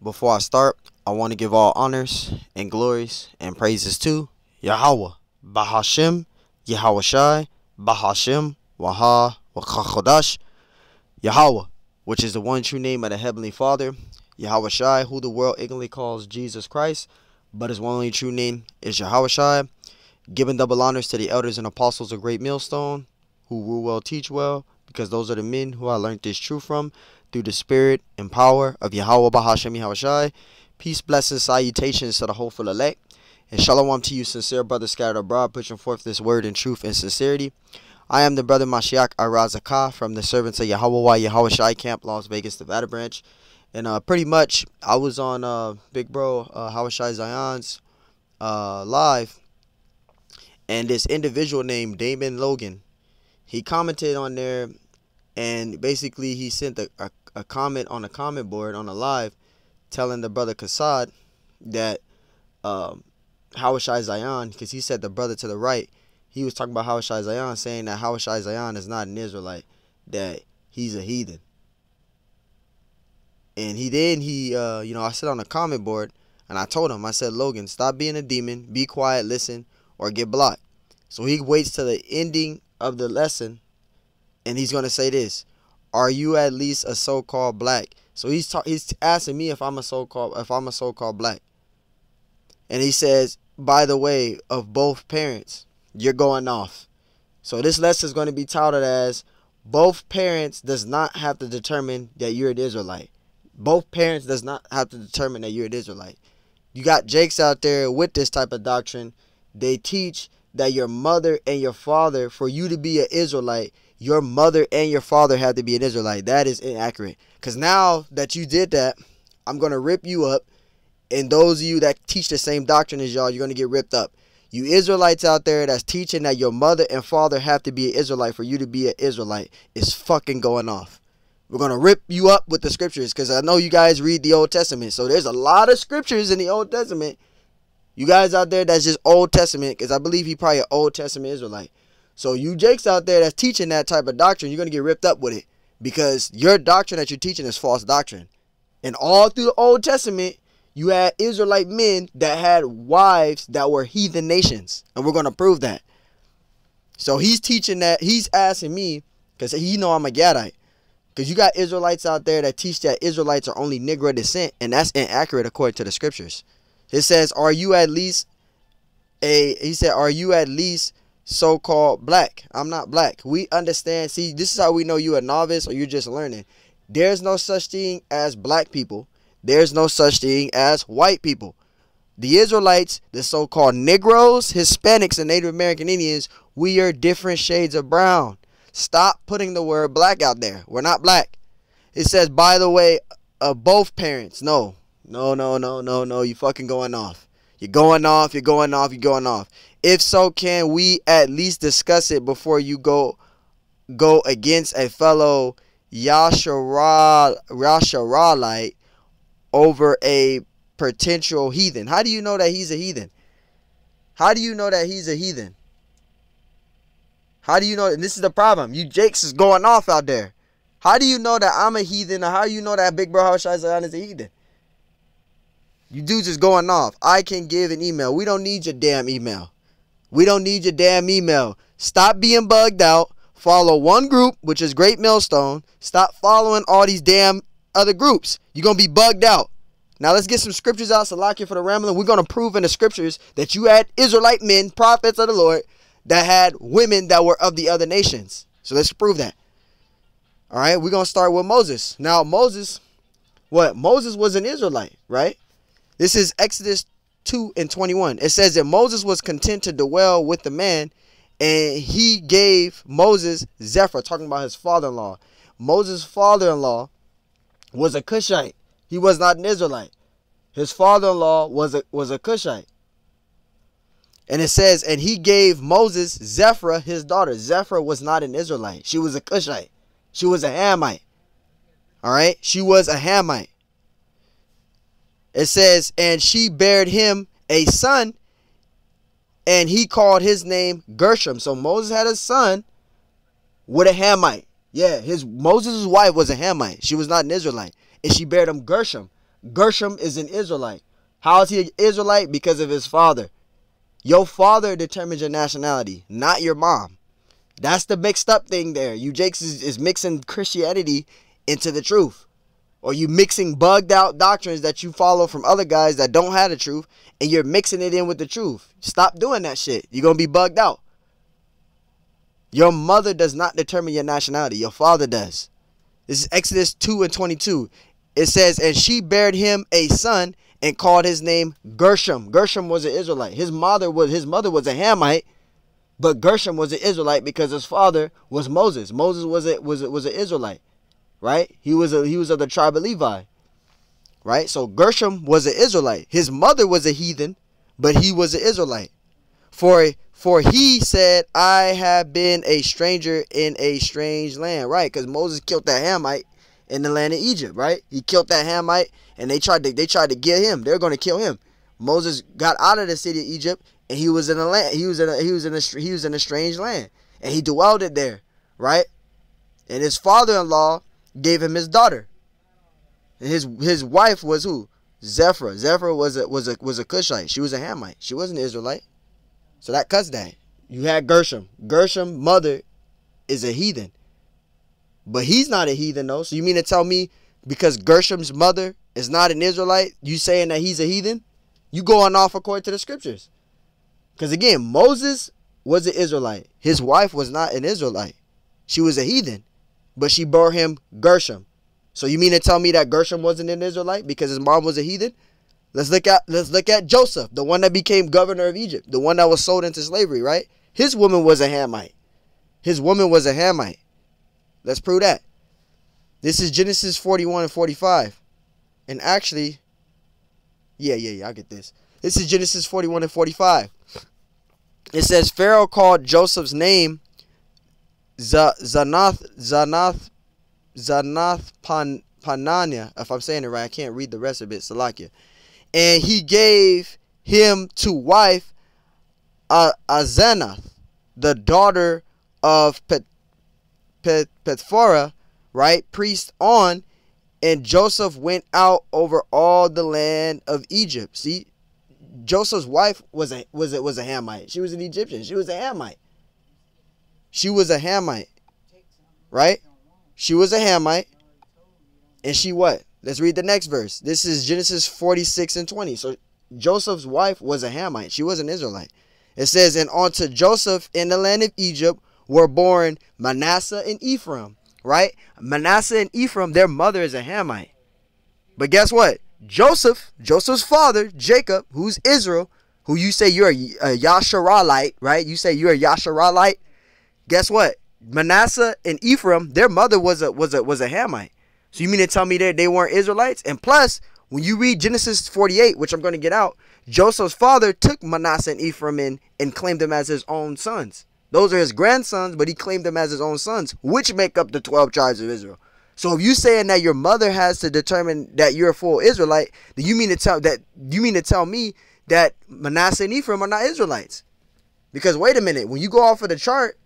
Before I start, I want to give all honors and glories and praises to Yahweh, Bahashem, Yahweh Shai, Bahashem, Waha, Wachachodash, Yahweh, which is the one true name of the Heavenly Father, Yahweh Shai, who the world ignorantly calls Jesus Christ, but his one only true name is Yahweh Shai. Giving double honors to the elders and apostles of Great Millstone, who rule well, teach well, because those are the men who I learned this truth from, through the spirit and power of Yahweh Bahashem Yahweh Shai. Peace, blessings, salutations to the hopeful elect, and shalom to you, sincere brothers scattered abroad, pushing forth this word in truth and sincerity. I am the brother Mashiach Arazakah from the servants of Yahweh Yahweh Shai Camp, Las Vegas, Nevada branch. And pretty much, I was on Big Bro Yahweh Shai Zion's live, and this individual named Damon Logan, he commented on there, and basically he sent a comment on a comment board on a live telling the brother Kassad that Yahweh Shai Zion, because he said the brother to the right, he was talking about Yahweh Shai Zion, saying that Yahweh Shai Zion is not an Israelite, that he's a heathen. And I said on the comment board, and I told him, I said, Logan, stop being a demon, be quiet, listen, or get blocked. So he waits to the ending of the lesson, and he's going to say this: are you at least a so-called black? So he's asking me if I'm a so-called black. And he says, by the way, of both parents, you're going off. So this lesson is going to be titled as both parents does not have to determine that you're an Israelite. Both parents does not have to determine that you're an Israelite. You got Jakes out there with this type of doctrine. They teach that your mother and your father, for you to be an Israelite, your mother and your father have to be an Israelite. That is inaccurate. Because now that you did that, I'm going to rip you up. And those of you that teach the same doctrine as y'all, you're going to get ripped up. You Israelites out there that's teaching that your mother and father have to be an Israelite for you to be an Israelite is fucking going off. We're going to rip you up with the scriptures, because I know you guys read the Old Testament. So there's a lot of scriptures in the Old Testament. You guys out there that's just Old Testament, because I believe he probably an Old Testament Israelite. So you Jakes out there that's teaching that type of doctrine, you're going to get ripped up with it, because your doctrine that you're teaching is false doctrine. And all through the Old Testament, you had Israelite men that had wives that were heathen nations. And we're going to prove that. So he's teaching that. He's asking me, because he know I'm a Gadite. Because you got Israelites out there that teach that Israelites are only Negro descent. And that's inaccurate according to the scriptures. It says, are you at least so-called black? I'm not black. We understand. See, this is how we know you a novice or you're just learning. There's no such thing as black people. There's no such thing as white people. The Israelites, the so-called Negroes, Hispanics, and Native American Indians, we are different shades of brown. Stop putting the word black out there. We're not black. It says, by the way, of both parents. No. You fucking going off. You're going off. If so, can we at least discuss it before you go against a fellow Yasharalite over a potential heathen? How do you know that he's a heathen? How do you know that he's a heathen? How do you know? And this is the problem. You Jakes is going off out there. How do you know that I'm a heathen? Or how do you know that Big Bro Yahweh Shai Zion is a heathen? You dudes is going off. I can give an email. We don't need your damn email. Stop being bugged out. Follow one group, which is Great Millstone. Stop following all these damn other groups. You're going to be bugged out. Now let's get some scriptures out. Salakia for the rambling. We're going to prove in the scriptures that you had Israelite men, prophets of the Lord, that had women that were of the other nations. So let's prove that. All right, we're going to start with Moses. Now Moses was an Israelite, right? This is Exodus 2:21. It says that Moses was content to dwell with the man, and he gave Moses Zephyr, talking about his father-in-law. Moses' father-in-law was a Cushite. He was not an Israelite. His father-in-law was a Cushite. And it says, and he gave Moses Zephyr, his daughter. Zephyr was not an Israelite. She was a Cushite. She was a Hamite. All right? She was a Hamite. It says, and she bare him a son, and he called his name Gershom. So Moses had a son with a Hamite. Yeah, Moses' wife was a Hamite. She was not an Israelite. And she bare him Gershom. Gershom is an Israelite. How is he an Israelite? Because of his father. Your father determines your nationality, not your mom. That's the mixed up thing there. You Jakes is mixing Christianity into the truth. Or you mixing bugged out doctrines that you follow from other guys that don't have the truth, and you're mixing it in with the truth. Stop doing that shit. You're going to be bugged out. Your mother does not determine your nationality. Your father does. This is Exodus 2:22. It says, and she bare him a son and called his name Gershom. Gershom was an Israelite. His mother was a Hamite, but Gershom was an Israelite because his father was Moses. Moses was an Israelite, right? He was of the tribe of Levi, right? So Gershom was an Israelite. His mother was a heathen, but he was an Israelite. For he said, I have been a stranger in a strange land, right? Because Moses killed that Hamite in the land of Egypt, right? He killed that Hamite, and they tried to get him. They're going to kill him. Moses got out of the city of Egypt, and he was in a land. He was in a strange land, and he dwelled it there, right? And his father-in-law gave him his daughter. And his wife was who? Zephra. Zephra was a Cushite. She was a Hamite. She wasn't an Israelite. So that cuts that. You had Gershom. Gershom's mother is a heathen. But he's not a heathen though. So you mean to tell me because Gershom's mother is not an Israelite, you saying that he's a heathen? You going off according to the scriptures. Because again, Moses was an Israelite. His wife was not an Israelite. She was a heathen. But she bore him Gershom. So you mean to tell me that Gershom wasn't an Israelite because his mom was a heathen? Let's look at Joseph, the one that became governor of Egypt, the one that was sold into slavery, right? His woman was a Hamite. His woman was a Hamite. Let's prove that. This is Genesis 41 and 45. And actually, yeah, I get this. This is Genesis 41 and 45. It says, Pharaoh called Joseph's name Zanath Panania. If I'm saying it right, I can't read the rest of it. Salakia. And he gave him to wife Asenath, the daughter of Petphora, right? Priest on. And Joseph went out over all the land of Egypt. See, Joseph's wife was a Hamite. She was an Egyptian. She was a Hamite. She was a Hamite, right? She was a Hamite. And she what? Let's read the next verse. This is Genesis 46 and 20. So Joseph's wife was a Hamite. She was an Israelite. It says, and unto Joseph in the land of Egypt were born Manasseh and Ephraim, right? Manasseh and Ephraim, their mother is a Hamite. But guess what? Joseph's father, Jacob, who's Israel, who you say you're a Yasharalite, right? You say you're a Yasharalite. Guess what? Manasseh and Ephraim, their mother was a Hamite. So you mean to tell me that they weren't Israelites? And plus, when you read Genesis 48, which I'm going to get out, Joseph's father took Manasseh and Ephraim in and claimed them as his own sons. Those are his grandsons, but he claimed them as his own sons, which make up the 12 tribes of Israel. So if you're saying that your mother has to determine that you're a full Israelite, then you mean to tell me that Manasseh and Ephraim are not Israelites? Because wait a minute, when you go off of the chart,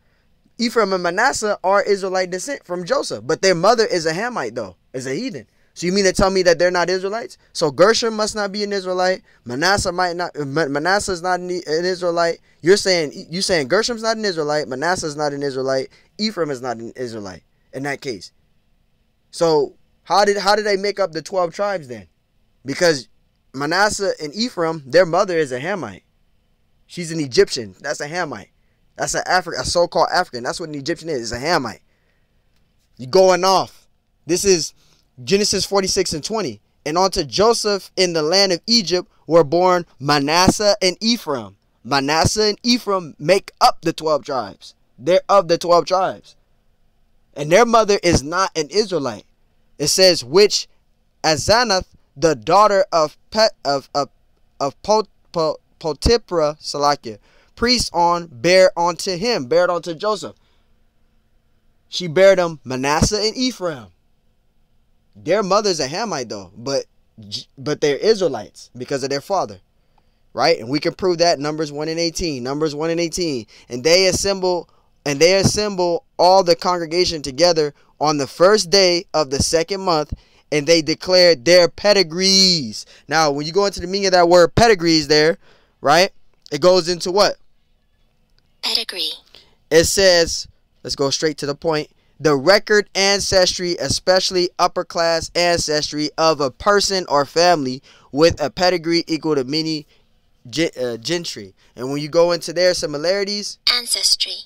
Ephraim and Manasseh are Israelite descent from Joseph, but their mother is a Hamite though, is a heathen. So you mean to tell me that they're not Israelites? So Gershom must not be an Israelite. Manasseh is not an Israelite. You're saying Gershom's not an Israelite. Manasseh's not an Israelite. Ephraim is not an Israelite in that case. So how did they make up the 12 tribes then? Because Manasseh and Ephraim, their mother is a Hamite. She's an Egyptian. That's a Hamite. That's a so-called African. That's what an Egyptian is. It's a Hamite. You're going off. This is Genesis 46 and 20. And unto Joseph in the land of Egypt were born Manasseh and Ephraim. Manasseh and Ephraim make up the 12 tribes. They're of the 12 tribes. And their mother is not an Israelite. It says, which Asenath, the daughter of Potipra, Salakia, priest on, bare unto Joseph. She bare them Manasseh and Ephraim. Their mother's a Hamite though, but they're Israelites because of their father, right? And we can prove that Numbers 1 and 18. Numbers 1 and 18. And they assemble all the congregation together on the first day of the second month, and they declared their pedigrees. Now, when you go into the meaning of that word pedigrees there, right, it goes into what? Pedigree. It says, let's go straight to the point, the record ancestry, especially upper class ancestry of a person or family with a pedigree equal to many gentry. And when you go into their similarities,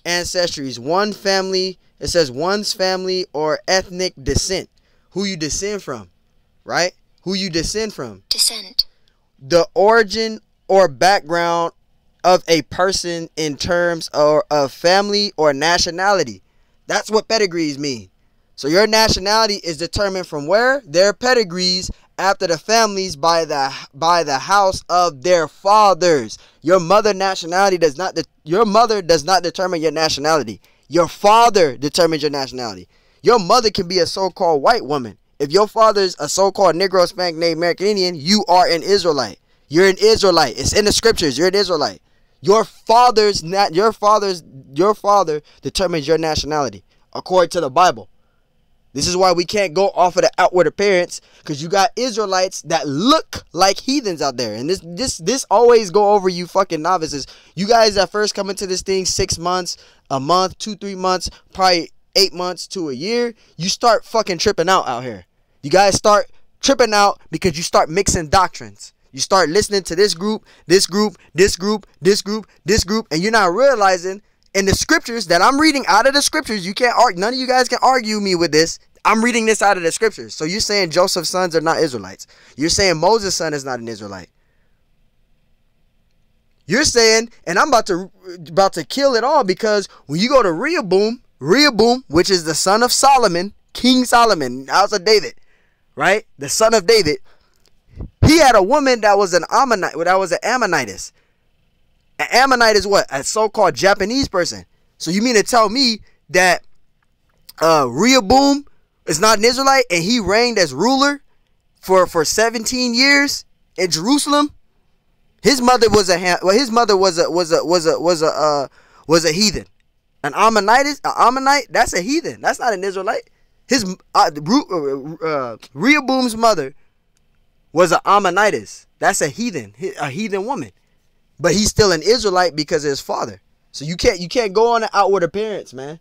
ancestries, one family, it says one's family or ethnic descent, who you descend from, right? Who you descend from. Descent. The origin or background of a person in terms of family or nationality. That's what pedigrees mean. So your nationality is determined from where? Their pedigrees after the families by the house of their fathers. Your mother nationality does not your mother does not determine your nationality. Your father determines your nationality. Your mother can be a so-called white woman. If your father's a so-called Negro, Hispanic, Native American Indian, you are an Israelite. You're an Israelite. It's in the scriptures. You're an Israelite. Your father determines your nationality according to the Bible. This is why we can't go off of the outward appearance, because you got Israelites that look like heathens out there. And this always go over you fucking novices. You guys that first come into this thing 6 months, a month, 2-3 months, probably 8 months to a year, you start fucking tripping out here. You guys start tripping out because you start mixing doctrines. You start listening to this group, this group, this group, this group, this group, and you're not realizing in the scriptures that I'm reading out of the scriptures, you can't argue. None of you guys can argue me with this. I'm reading this out of the scriptures. So you're saying Joseph's sons are not Israelites. You're saying Moses' son is not an Israelite. You're saying, and I'm about to kill it all, because when you go to Rehoboam, which is the son of Solomon, King Solomon, house of David, right? The son of David. He had a woman that was an Ammonite, that was an Ammonitess. An Ammonite is what? A so-called Japanese person. So you mean to tell me that Rehoboam is not an Israelite and he reigned as ruler for 17 years in Jerusalem? His mother was a heathen. An Ammonite, that's a heathen. That's not an Israelite. His Rehoboam's mother was an Ammonitess. That's a heathen woman. But he's still an Israelite because of his father. So you can't go on the outward appearance, man.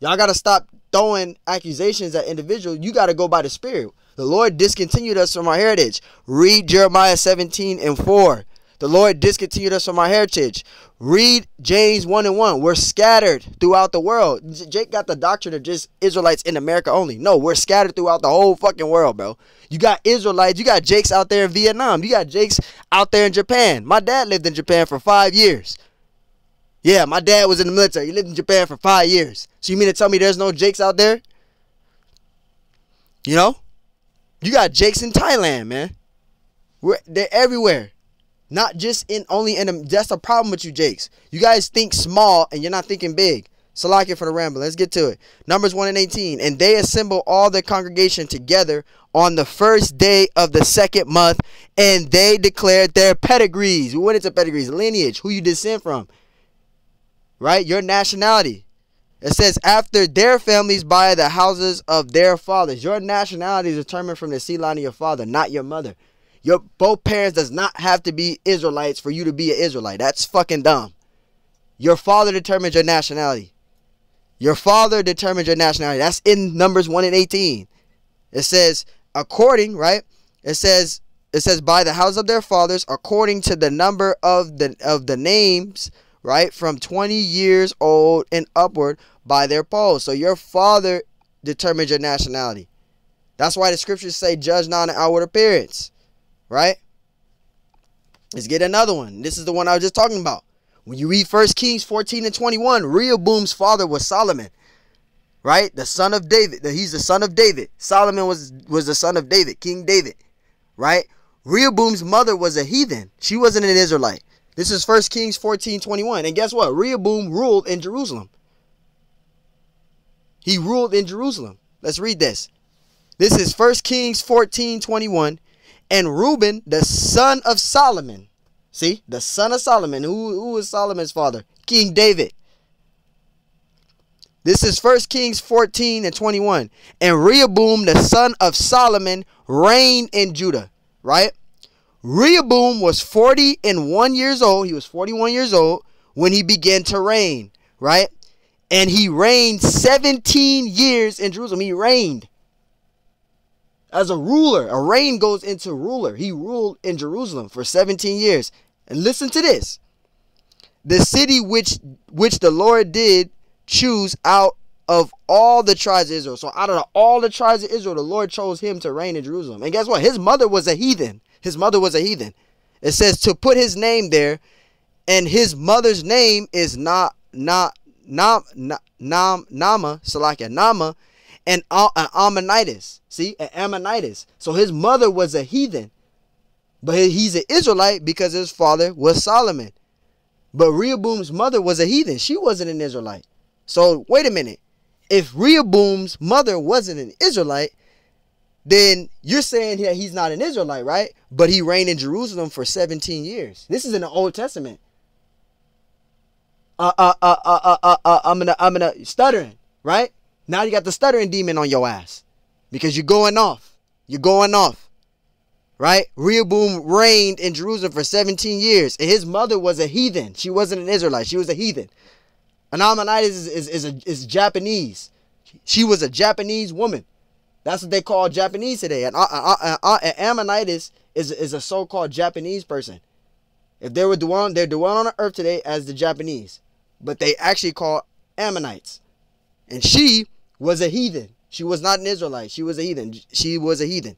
Y'all got to stop throwing accusations at individuals. You got to go by the Spirit. The Lord discontinued us from our heritage. Read Jeremiah 17:4. The Lord discontinued us from our heritage. Read James 1:1. We're scattered throughout the world. Jake got the doctrine of just Israelites in America only. No, we're scattered throughout the whole fucking world, bro. You got Israelites. You got Jakes out there in Vietnam. You got Jakes out there in Japan. My dad lived in Japan for 5 years. Yeah, my dad was in the military. He lived in Japan for 5 years. So you mean to tell me there's no Jakes out there? You know? You got Jakes in Thailand, man. They're everywhere. Not just only in them. That's the problem with you Jakes. You guys think small and you're not thinking big. Salakia for the ramble. Let's get to it. Numbers 1:18. And they assemble all the congregation together on the first day of the second month, and they declared their pedigrees. We went into pedigrees, lineage, who you descend from, right? Your nationality. It says after their families by the houses of their fathers. Your nationality is determined from the seed line of your father, not your mother. Your both parents does not have to be Israelites for you to be an Israelite. That's fucking dumb. Your father determines your nationality. Your father determines your nationality. That's in Numbers 1:18. It says according, right? It says by the house of their fathers according to the number of the names, right? From 20 years old and upward by their polls. So your father determines your nationality. That's why the scriptures say judge not an outward appearance. Right? Let's get another one. This is the one I was just talking about. When you read 1 Kings 14:21, Rehoboam's father was Solomon. Right? The son of David. He's the son of David. Solomon was the son of David, King David. Right? Rehoboam's mother was a heathen. She wasn't an Israelite. This is 1 Kings 14:21. And guess what? Rehoboam ruled in Jerusalem. He ruled in Jerusalem. Let's read this. This is 1 Kings 14:21. And Reuben, the son of Solomon. See, the son of Solomon. Who was Solomon's father? King David. This is 1 Kings 14 and 21. And Rehoboam, the son of Solomon, reigned in Judah. Right? Rehoboam was 41 years old. He was 41 years old when he began to reign. Right? And he reigned 17 years in Jerusalem. He reigned as a ruler. A reign goes into ruler. He ruled in Jerusalem for 17 years. And listen to this. The city which the Lord did choose out of all the tribes of Israel. So out of all the tribes of Israel, the Lord chose him to reign in Jerusalem. And guess what? His mother was a heathen. His mother was a heathen. It says to put his name there, and his mother's name is Nama, and Ammonitis. See, an Ammonitis. So his mother was a heathen, but he's an Israelite because his father was Solomon. But Rehoboam's mother was a heathen. She wasn't an Israelite. So wait a minute. If Rehoboam's mother wasn't an Israelite, then you're saying that he's not an Israelite, right? But he reigned in Jerusalem for 17 years. This is in the Old Testament. I'm gonna stuttering, right? Now you got the stuttering demon on your ass because you're going off. You're going off. Right? Rehoboam reigned in Jerusalem for 17 years. And his mother was a heathen. She wasn't an Israelite. She was a heathen. An Ammonitis is Japanese. She was a Japanese woman. That's what they call Japanese today. An Ammonitis is a so-called Japanese person. If they were dwelling, they're dwelling on the earth today as the Japanese. But they actually call Ammonites. And she was a heathen. She was not an Israelite. She was a heathen. She was a heathen.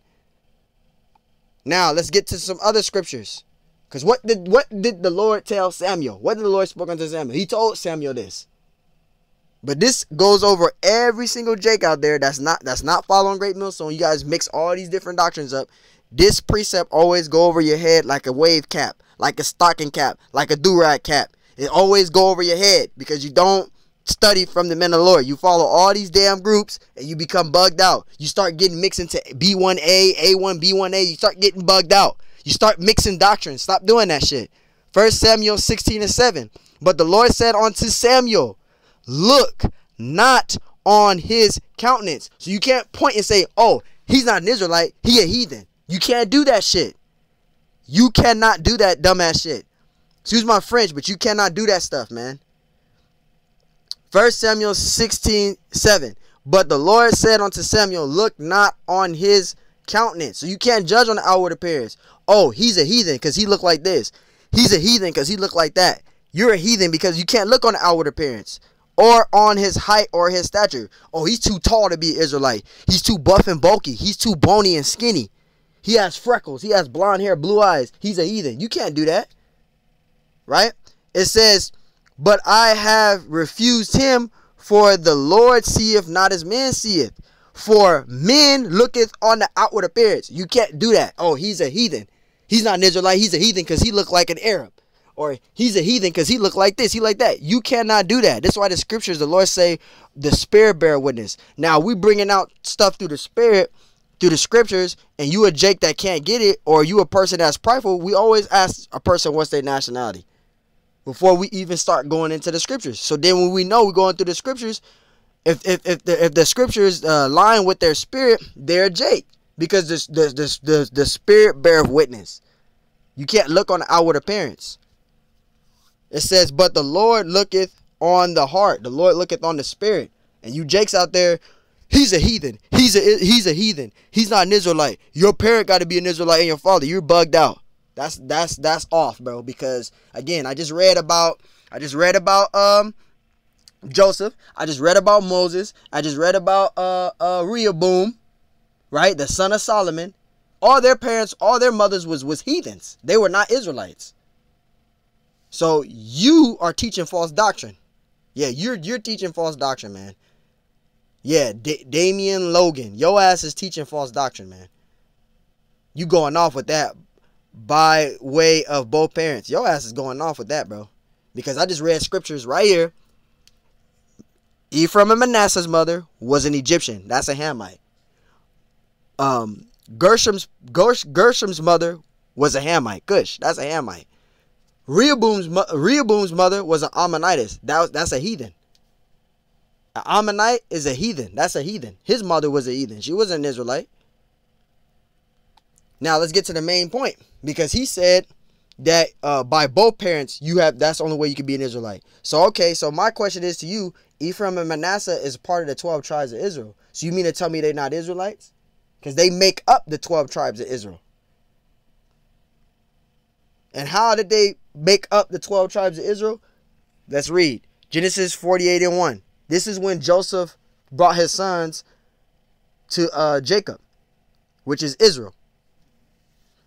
Now, let's get to some other scriptures. Because what did the Lord tell Samuel? What did the Lord speak unto Samuel? He told Samuel this. But this goes over every single Jake out there that's not following Great Millstone. You guys mix all these different doctrines up. This precept always go over your head like a wave cap, like a stocking cap, like a do-rag cap. It always go over your head because you don't study from the men of the Lord. You follow all these damn groups and you become bugged out. You start getting mixed into B1A, A1, B1A. You start getting bugged out. You start mixing doctrines. Stop doing that shit. 1 Samuel 16 and 7. But the Lord said unto Samuel, look not on his countenance. So you can't point and say, oh, he's not an Israelite. He a heathen. You can't do that shit. You cannot do that dumbass shit. Excuse my French, but you cannot do that stuff, man. 1 Samuel 16:7. But the Lord said unto Samuel, look not on his countenance. So you can't judge on the outward appearance. Oh, he's a heathen because he looked like this. He's a heathen because he looked like that. You're a heathen because you can't look on the outward appearance or on his height or his stature. Oh, he's too tall to be an Israelite. He's too buff and bulky. He's too bony and skinny. He has freckles. He has blonde hair, blue eyes. He's a heathen. You can't do that. Right? It says, but I have refused him, for the Lord seeth not as man seeth. For men looketh on the outward appearance. You can't do that. Oh, he's a heathen. He's not an Israelite. He's a heathen because he looked like an Arab. Or he's a heathen because he looked like this. He like that. You cannot do that. That's why the scriptures, the Lord say, the spirit bear witness. Now, we bringing out stuff through the spirit, through the scriptures, and you a Jake that can't get it, or you a person that's prideful. We always ask a person what's their nationality before we even start going into the scriptures. So then when we know we're going through the scriptures, if the scriptures line with their spirit, they're Jake. Because the spirit beareth witness. You can't look on the outward appearance. It says, but the Lord looketh on the heart. The Lord looketh on the spirit. And you Jakes out there, he's a heathen. He's a heathen. He's not an Israelite. Your parent got to be an Israelite and your father. You're bugged out. That's off, bro. Because again, I just read about Joseph. I just read about Moses. I just read about Rehoboam, right? The son of Solomon. All their parents, all their mothers was heathens. They were not Israelites. So you are teaching false doctrine. Yeah, you're teaching false doctrine, man. Yeah, Damian Logan, your ass is teaching false doctrine, man. You going off with that by way of both parents. Your ass is going off with that, bro. Because I just read scriptures right here. Ephraim and Manasseh's mother was an Egyptian. That's a Hamite. Gershom's mother was a Hamite. Cush, that's a Hamite. Rehoboam's mother was an Ammonitis. That's a heathen. An Ammonite is a heathen. That's a heathen. His mother was a heathen. She wasn't an Israelite. Now let's get to the main point, because he said that by both parents that's the only way you can be an Israelite. So okay, so my question is to you: Ephraim and Manasseh is part of the 12 tribes of Israel. So you mean to tell me they're not Israelites? Because they make up the 12 tribes of Israel. And how did they make up the 12 tribes of Israel? Let's read Genesis 48:1. This is when Joseph brought his sons to Jacob, which is Israel.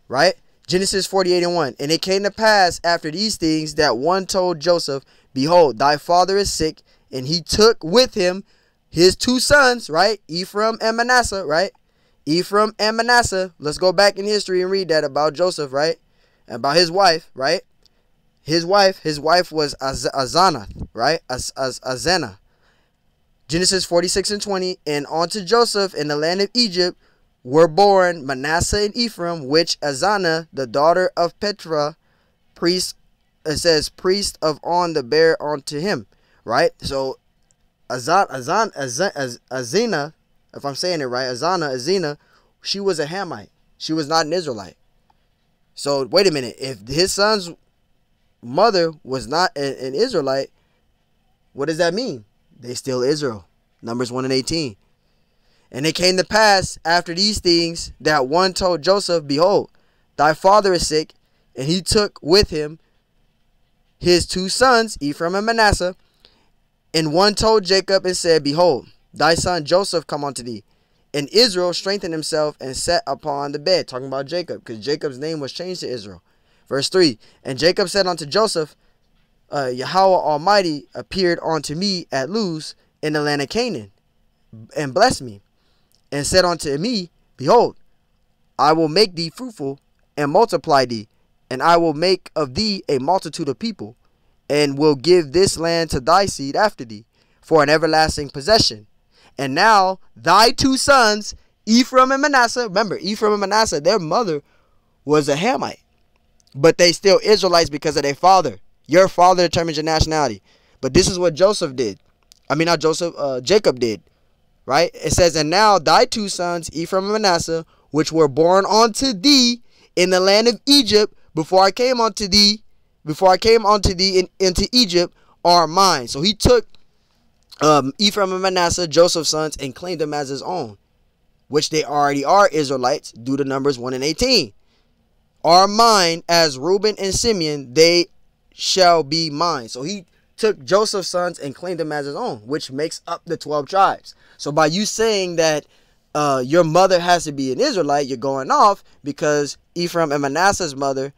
Right? Genesis 48:1. And it came to pass after these things that one told Joseph, behold, thy father is sick. And he took with him his 2 sons, right? Ephraim and Manasseh, right? Ephraim and Manasseh. Let's go back in history and read that about Joseph, right? And about his wife, right? His wife was Azana, right? Azana. Genesis 46:20. And unto Joseph in the land of Egypt were born Manasseh and Ephraim, which Azana, the daughter of Petra, priest, it says priest of On, the bear unto him, right? So Azina, if I'm saying it right, Azina, she was a Hamite. She was not an Israelite. So wait a minute, if his son's mother was not an Israelite, what does that mean? They still Israel. Numbers 1:18. And it came to pass after these things that one told Joseph, behold, thy father is sick. And he took with him his 2 sons, Ephraim and Manasseh. And one told Jacob and said, behold, thy son Joseph come unto thee. And Israel strengthened himself and sat upon the bed. Talking about Jacob, because Jacob's name was changed to Israel. Verse 3. And Jacob said unto Joseph, Yahweh Almighty appeared unto me at Luz in the land of Canaan, and blessed me, and said unto me, behold, I will make thee fruitful and multiply thee, and I will make of thee a multitude of people, and will give this land to thy seed after thee for an everlasting possession. And now thy 2 sons, Ephraim and Manasseh, remember, Ephraim and Manasseh, their mother was a Hamite, but they still Israelites because of their father. Your father determines your nationality. But this is what Joseph did. I mean, not Joseph, Jacob did. Right? It says, and now thy 2 sons, Ephraim and Manasseh, which were born unto thee in the land of Egypt, before I came unto thee into Egypt, are mine. So he took Ephraim and Manasseh, Joseph's sons, and claimed them as his own, which they already are Israelites due to Numbers 1:18. Are mine as Reuben and Simeon, they shall be mine. So he took Joseph's sons and claimed them as his own, which makes up the 12 tribes. So by you saying that your mother has to be an Israelite, you're going off because Ephraim and Manasseh's mother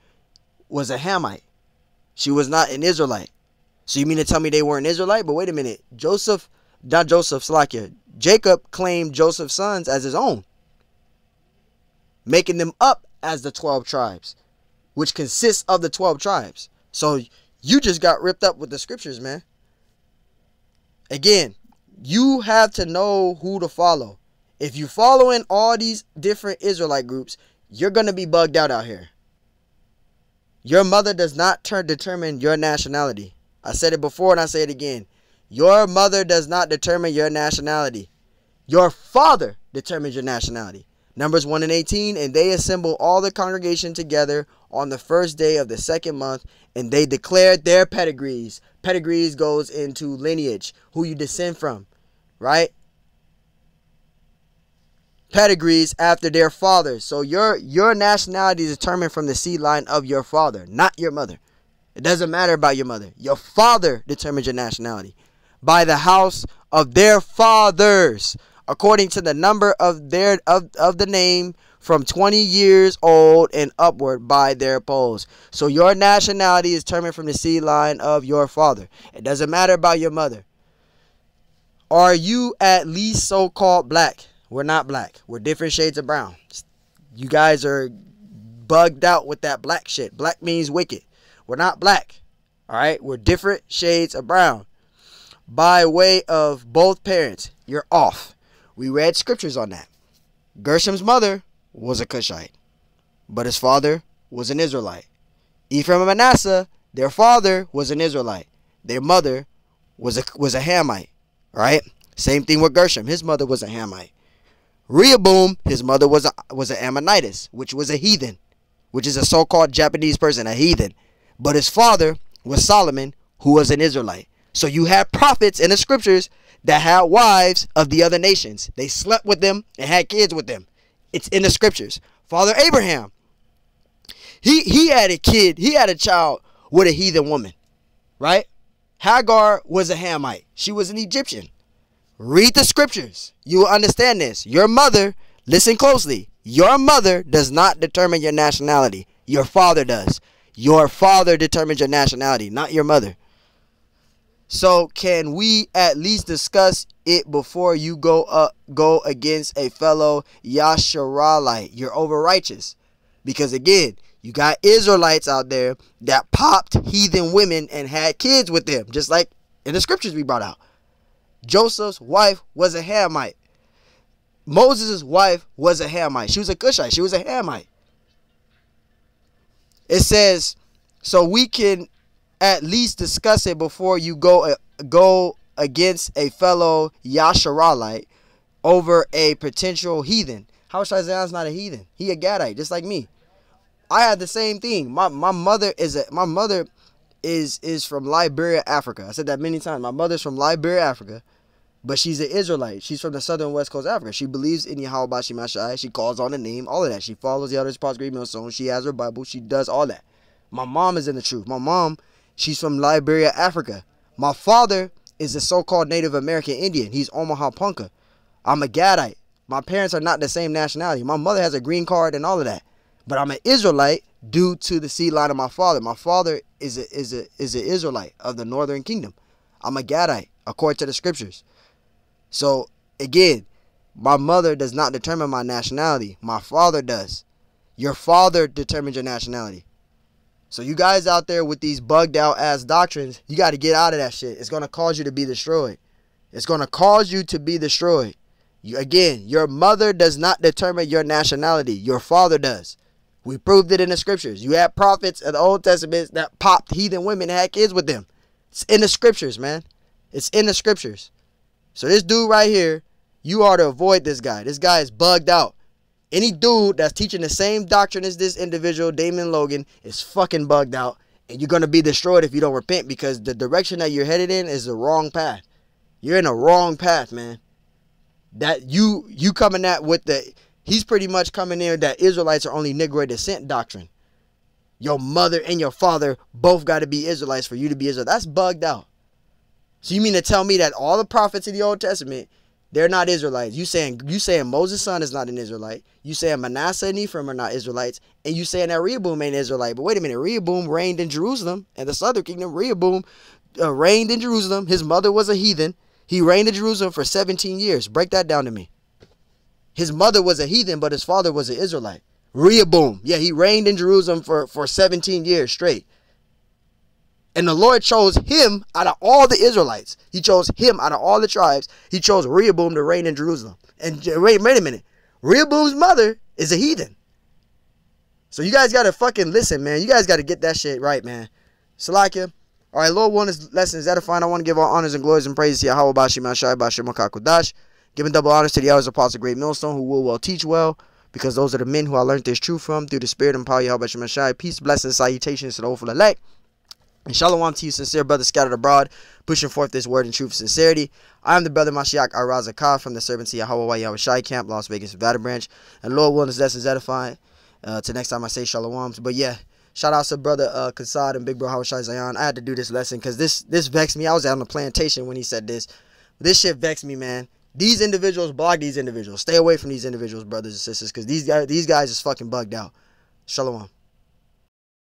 was a Hamite. She was not an Israelite. So you mean to tell me they weren't Israelite? But wait a minute. Jacob claimed Joseph's sons as his own, making them up as the 12 tribes, which consists of the 12 tribes. So you just got ripped up with the scriptures, man. Again, you have to know who to follow. If you follow in all these different Israelite groups, you're going to be bugged out here. Your mother does not determine your nationality. I said it before and I say it again. Your mother does not determine your nationality. Your father determines your nationality. Numbers 1:18, and they assembled all the congregation together on the first day of the 2nd month, and they declared their pedigrees. Pedigrees goes into lineage, who you descend from, right? Pedigrees after their fathers. So your nationality is determined from the seed line of your father, not your mother. It doesn't matter about your mother. Your father determines your nationality by the house of their fathers, according to the number of the name, from 20 years old and upward by their polls. So your nationality is determined from the seed line of your father. It doesn't matter about your mother. Are you at least so-called black? We're not black. We're different shades of brown. You guys are bugged out with that black shit. Black means wicked. We're not black. All right? We're different shades of brown. By way of both parents, you're off. We read scriptures on that. Gershom's mother was a Cushite, but his father was an Israelite. Ephraim and Manasseh, their father was an Israelite. Their mother was a Hamite. Right? Same thing with Gershom. His mother was a Hamite. Rehoboam, his mother was an Ammonitess, which was a heathen, which is a so-called Japanese person, a heathen. But his father was Solomon, who was an Israelite. So you have prophets in the scriptures that had wives of the other nations. They slept with them and had kids with them. It's in the scriptures. Father Abraham, he had a kid, he had a child with a heathen woman, right? Hagar was a Hamite. She was an Egyptian. Read the scriptures. You will understand this. Your mother, listen closely. Your mother does not determine your nationality. Your father does. Your father determines your nationality, not your mother. So can we at least discuss it before you go against a fellow Yasharalite? You're over righteous. Because again, you got Israelites out there that popped heathen women and had kids with them, just like in the scriptures we brought out. Joseph's wife was a Hamite. Moses' wife was a Hamite. She was a Cushite. She was a Hamite. It says, so we can at least discuss it before you go against a fellow Yasharalite over a potential heathen. How Shazan's not a heathen? He a Gadite, just like me. I had the same thing. My mother is from Liberia, Africa. I said that many times. My mother's from Liberia, Africa. But she's an Israelite. She's from the southern west coast of Africa. She believes in Yahweh Bashi Mashai. She calls on the name, all of that. She follows the elders, Prophet, Great Millstone. She has her Bible. She does all that. My mom is in the truth. My mom, she's from Liberia, Africa. My father is a so-called Native American Indian. He's Omaha Punka. I'm a Gadite. My parents are not the same nationality. My mother has a green card and all of that. But I'm an Israelite due to the seed line of my father. My father is an Israelite of the northern kingdom. I'm a Gadite, according to the scriptures. So, again, my mother does not determine my nationality. My father does. Your father determines your nationality. So you guys out there with these bugged out ass doctrines, you got to get out of that shit. It's going to cause you to be destroyed. It's going to cause you to be destroyed. Again, your mother does not determine your nationality. Your father does. We proved it in the scriptures. You had prophets of the Old Testament that popped heathen women and had kids with them. It's in the scriptures, man. It's in the scriptures. So this dude right here, you are to avoid this guy. This guy is bugged out. Any dude that's teaching the same doctrine as this individual, Damon Logan, is fucking bugged out. And you're going to be destroyed if you don't repent, because the direction that you're headed in is the wrong path. You're in a wrong path, man. That you coming at with the... He's pretty much coming in that Israelites are only Negroid descent doctrine. Your mother and your father both got to be Israelites for you to be Israel. That's bugged out. So you mean to tell me that all the prophets in the Old Testament, they're not Israelites? You saying Moses' son is not an Israelite. You saying Manasseh and Ephraim are not Israelites. And you saying that Rehoboam ain't Israelite. But wait a minute. Rehoboam reigned in Jerusalem. And the southern kingdom, Rehoboam reigned in Jerusalem. His mother was a heathen. He reigned in Jerusalem for 17 years. Break that down to me. His mother was a heathen, but his father was an Israelite. Rehoboam. Yeah, he reigned in Jerusalem for 17 years straight. And the Lord chose him out of all the Israelites. He chose him out of all the tribes. He chose Rehoboam to reign in Jerusalem. And wait a minute. Rehoboam's mother is a heathen. So you guys got to fucking listen, man. You guys got to get that shit right, man. Salakia. All right, Lord, one lesson is edifying. I want to give all honors and glories and praises to Yahweh Bashi Mashai Bashi Makakudash. Giving double honors to the elders of Apostle Great Millstone, who will well teach well, because those are the men who I learned this truth from through the spirit and power of Yahweh Bashi Mashai. Peace, blessings, salutations to the hopeful elect. And shalom to you, sincere brothers scattered abroad, pushing forth this word in truth and sincerity. I am the brother Mashiach Arazakah from the servants of Yahweh Yahweh Shai Camp, Las Vegas, Nevada branch. And Lord willing, this lesson is edifying. Till next time I say shalom. But yeah, shout out to brother Kassad and big bro Hawashai Zion. I had to do this lesson because this vexed me. I was out on the plantation when he said this. This shit vexed me, man. These individuals, block these individuals. Stay away from these individuals, brothers and sisters, because these guys is fucking bugged out. Shalom.